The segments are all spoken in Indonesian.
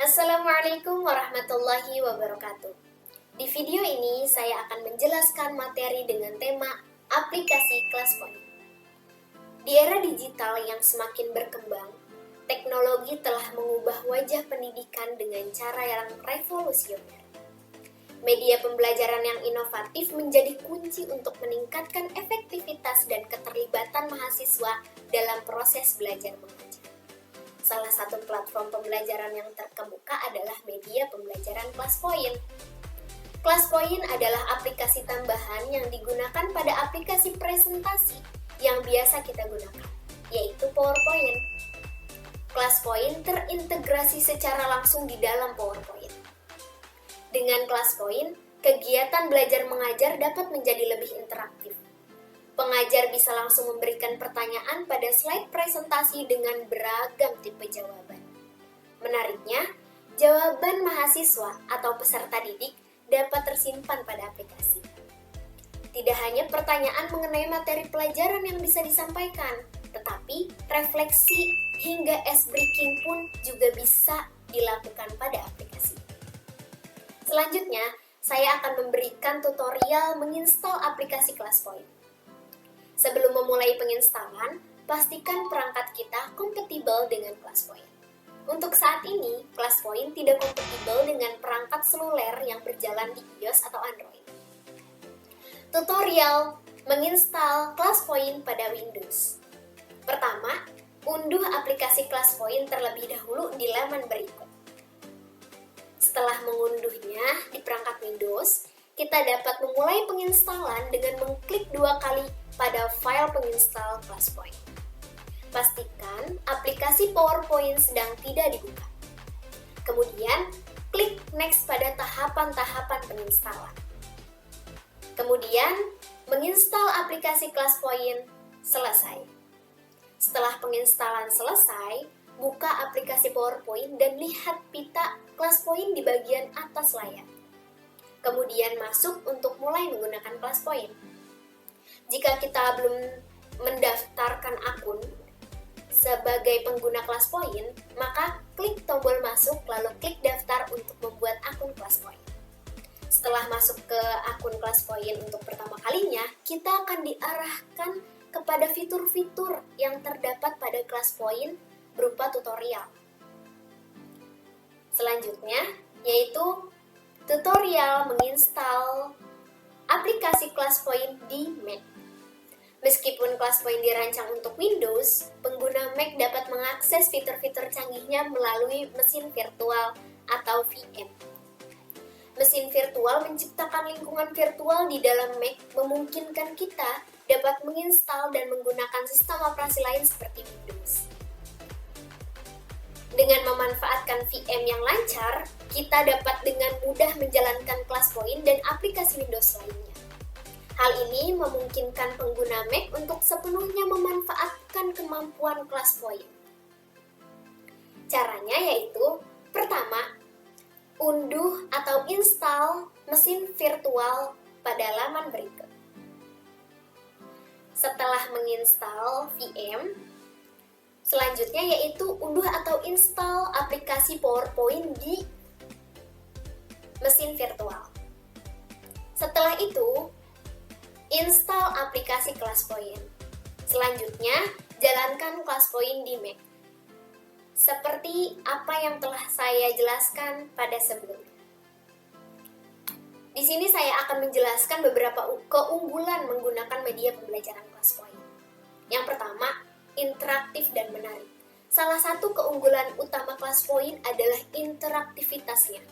Assalamualaikum warahmatullahi wabarakatuh. Di video ini saya akan menjelaskan materi dengan tema aplikasi ClassPoint. Di era digital yang semakin berkembang, teknologi telah mengubah wajah pendidikan dengan cara yang revolusioner. Media pembelajaran yang inovatif menjadi kunci untuk meningkatkan efektivitas dan keterlibatan mahasiswa dalam proses belajar mengajar. Salah satu platform pembelajaran yang terkemuka adalah media pembelajaran ClassPoint. ClassPoint adalah aplikasi tambahan yang digunakan pada aplikasi presentasi yang biasa kita gunakan, yaitu PowerPoint. ClassPoint terintegrasi secara langsung di dalam PowerPoint. Dengan ClassPoint, kegiatan belajar mengajar dapat menjadi lebih interaktif. Pengajar bisa langsung memberikan pertanyaan pada slide presentasi dengan beragam tipe jawaban. Menariknya, jawaban mahasiswa atau peserta didik dapat tersimpan pada aplikasi. Tidak hanya pertanyaan mengenai materi pelajaran yang bisa disampaikan, tetapi refleksi hingga ice breaking pun juga bisa dilakukan pada aplikasi. Selanjutnya, saya akan memberikan tutorial menginstal aplikasi ClassPoint. Sebelum memulai penginstalan, pastikan perangkat kita kompatibel dengan ClassPoint. Untuk saat ini, ClassPoint tidak kompatibel dengan perangkat seluler yang berjalan di iOS atau Android. Tutorial menginstal ClassPoint pada Windows. Pertama, unduh aplikasi ClassPoint terlebih dahulu di laman berikut. Setelah mengunduhnya di perangkat Windows, kita dapat memulai penginstalan dengan mengklik 2 kali pada file penginstal ClassPoint. Pastikan aplikasi PowerPoint sedang tidak dibuka. Kemudian, klik Next pada tahapan-tahapan penginstalan. Kemudian, menginstal aplikasi ClassPoint selesai. Setelah penginstalan selesai, buka aplikasi PowerPoint dan lihat pita ClassPoint di bagian atas layar. Kemudian masuk untuk mulai menggunakan ClassPoint. Jika kita belum mendaftarkan akun sebagai pengguna ClassPoint, maka klik tombol masuk lalu klik daftar untuk membuat akun ClassPoint. Setelah masuk ke akun ClassPoint untuk pertama kalinya, kita akan diarahkan kepada fitur-fitur yang terdapat pada ClassPoint berupa tutorial. Selanjutnya, yaitu tutorial menginstal aplikasi ClassPoint di Mac. Meskipun ClassPoint dirancang untuk Windows, pengguna Mac dapat mengakses fitur-fitur canggihnya melalui mesin virtual atau VM. Mesin virtual menciptakan lingkungan virtual di dalam Mac, memungkinkan kita dapat menginstal dan menggunakan sistem operasi lain seperti Windows. Dengan memanfaatkan VM yang lancar, kita dapat dengan mudah menjalankan ClassPoint dan aplikasi Windows lainnya. Hal ini memungkinkan pengguna Mac untuk sepenuhnya memanfaatkan kemampuan ClassPoint. Caranya yaitu, pertama, unduh atau install mesin virtual pada laman berikut. Setelah menginstal VM, selanjutnya yaitu unduh atau install aplikasi PowerPoint di mesin virtual. Setelah itu, install aplikasi ClassPoint. Selanjutnya, jalankan ClassPoint di Mac. Seperti apa yang telah saya jelaskan pada sebelumnya. Di sini saya akan menjelaskan beberapa keunggulan menggunakan media pembelajaran ClassPoint. Yang pertama, interaktif dan menarik. Salah satu keunggulan utama ClassPoint adalah interaktivitasnya.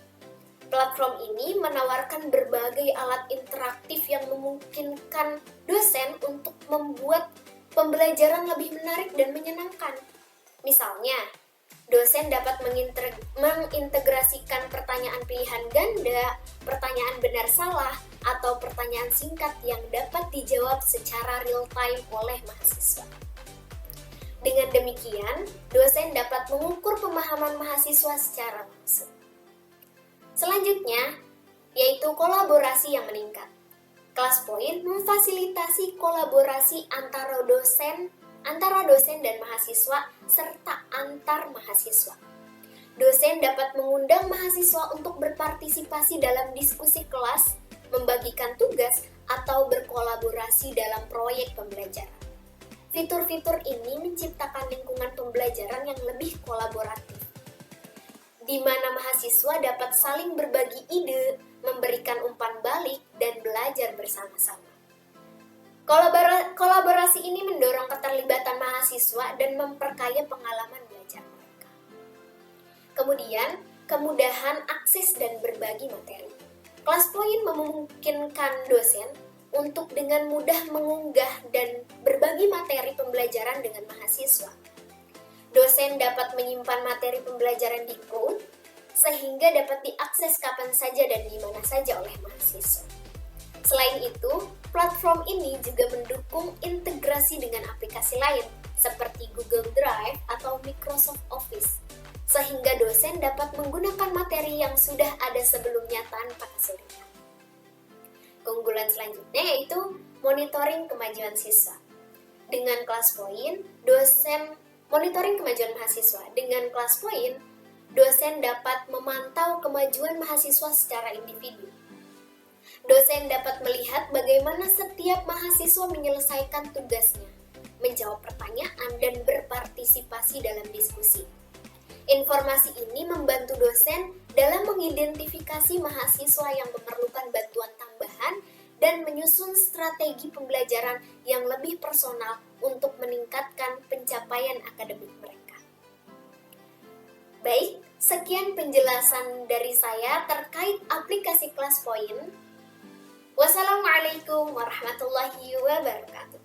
Platform ini menawarkan berbagai alat interaktif yang memungkinkan dosen untuk membuat pembelajaran lebih menarik dan menyenangkan. Misalnya, dosen dapat mengintegrasikan pertanyaan pilihan ganda, pertanyaan benar salah, atau pertanyaan singkat yang dapat dijawab secara real-time oleh mahasiswa. Dengan demikian, dosen dapat mengukur pemahaman mahasiswa secara langsung. Selanjutnya, yaitu kolaborasi yang meningkat. ClassPoint memfasilitasi kolaborasi antara dosen dan mahasiswa serta antar mahasiswa. Dosen dosen dapat mengundang mahasiswa untuk berpartisipasi dalam diskusi kelas, membagikan tugas, atau berkolaborasi dalam proyek pembelajaran. Fitur-fitur ini menciptakan lingkungan pembelajaran yang lebih kolaboratif, di mana mahasiswa dapat saling berbagi ide, memberikan umpan balik, dan belajar bersama-sama. Kolaborasi ini mendorong keterlibatan mahasiswa dan memperkaya pengalaman belajar mereka. Kemudian, kemudahan akses dan berbagi materi. ClassPoint memungkinkan dosen untuk dengan mudah mengunggah dan berbagi materi pembelajaran dengan mahasiswa. Dosen dapat menyimpan materi pembelajaran di cloud, sehingga dapat diakses kapan saja dan di mana saja oleh mahasiswa. Selain itu, platform ini juga mendukung integrasi dengan aplikasi lain, seperti Google Drive atau Microsoft Office, sehingga dosen dapat menggunakan materi yang sudah ada sebelumnya tanpa kesulitan. Keunggulan selanjutnya yaitu monitoring kemajuan siswa. Dengan ClassPoint, dosen monitoring kemajuan mahasiswa. Dengan ClassPoint, dosen dapat memantau kemajuan mahasiswa secara individu. Dosen dapat melihat bagaimana setiap mahasiswa menyelesaikan tugasnya, menjawab pertanyaan, dan berpartisipasi dalam diskusi. Informasi ini membantu dosen dalam mengidentifikasi mahasiswa yang memerlukan bantuan tambahan dan menyusun strategi pembelajaran yang lebih personal untuk meningkatkan pencapaian akademik mereka. Baik, sekian penjelasan dari saya terkait aplikasi ClassPoint. Wassalamualaikum warahmatullahi wabarakatuh.